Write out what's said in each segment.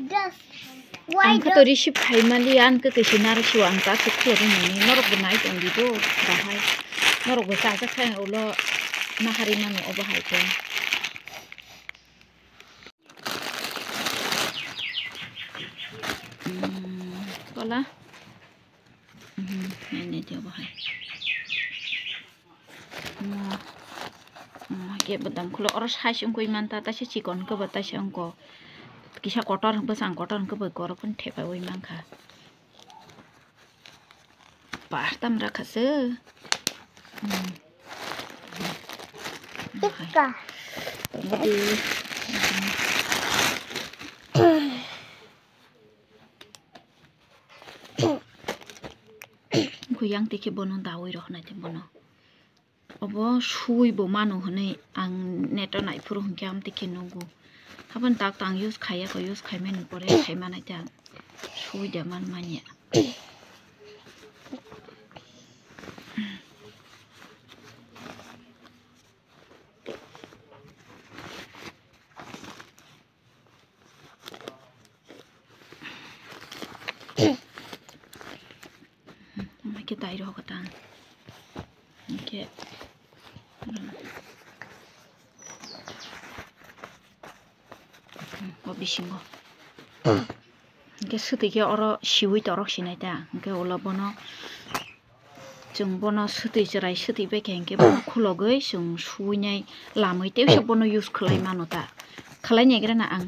Dust. Ang Why ka to receive kay malian ka kasi narasiwa ang ta sukse rin ni norok benai tong dito bahay norok besa sa kay ulo mahariman o bahay ko wala ini dia bahay ke badang kulo oros hash ungkoi manta ta si chikon ko bata si angko kisah kotor besang kotor ke begor pun tepa woi mangka pastam rakase Ika. jadi kuyang tike bono dawai roh na bono obo shui bo mano hone ang neto nai puru hungkiam tike nunggu haban tak tang use khaya ko use khai men pore khai manai ta shui de man manya kita iroh katan oke bisingo ke sutike oro siwi torok sinai ta ke ola bono जों बोनो सुतै जराय सुतै बेखेंके बोनो खुलगै जों सुइनाय लामैते सब बोनो यूज खलाय मानोता खलाय नेग्राना आं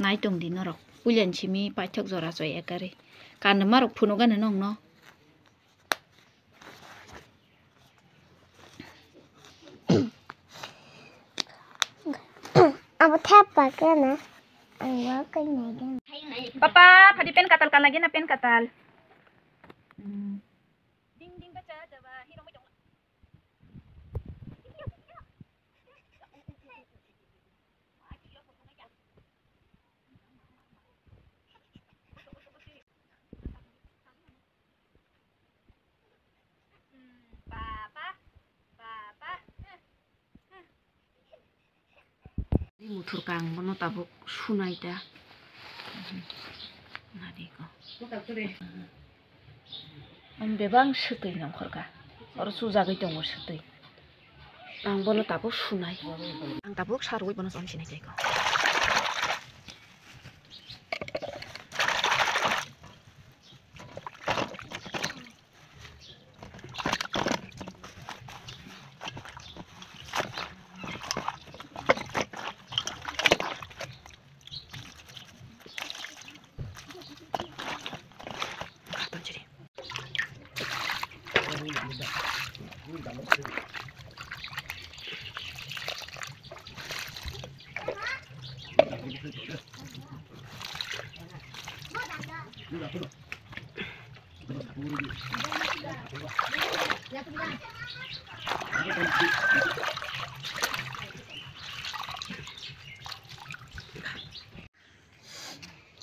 नाय दं दिन रक उलेन सिमी पाइथक जरा जय एकारे कान मारक फुनो गानो नंग न Apa tapa kana? Ang wakay na gan. Papa, padi pen katal kan lagi na pen katal. Ding ding baca jaba hiro mo dong. Mutur kang bono tabuk sunai ta. Nadi ko. Ang bebang sutui nang khorka. Oro sujagai dong sutui. Ang bono tabuk sunai. Ang tabuk sarui bono som sinai ko.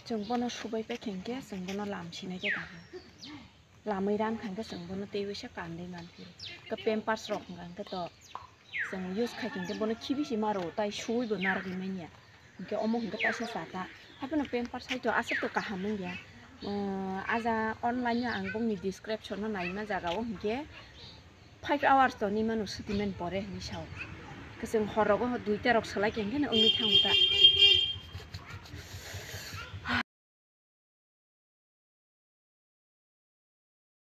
Chúng bọn nó sụp bay khen kia, chúng bọn nó làm chi này cái đó, làm mấy đàn khăn cái chúng bọn nó tiêu với cản đi ngàn phiền, cái pen pass rock ngàn cái đó, chúng use khai cái bọn nó chi bị mà rồi, tay shui bọn nó cái mấy nhỉ, cái omong cái tay sẽ sát ta, hay bọn nó pen pass hay cho asap to cả ham mình ya, aja online nya ang bông ni description nó này mà jaga ông cái 5 hours to ni mà nó sutimen pore ni sao, cái chúng họ rồi có 2 ta rock selai cái nó ông đi thang ta.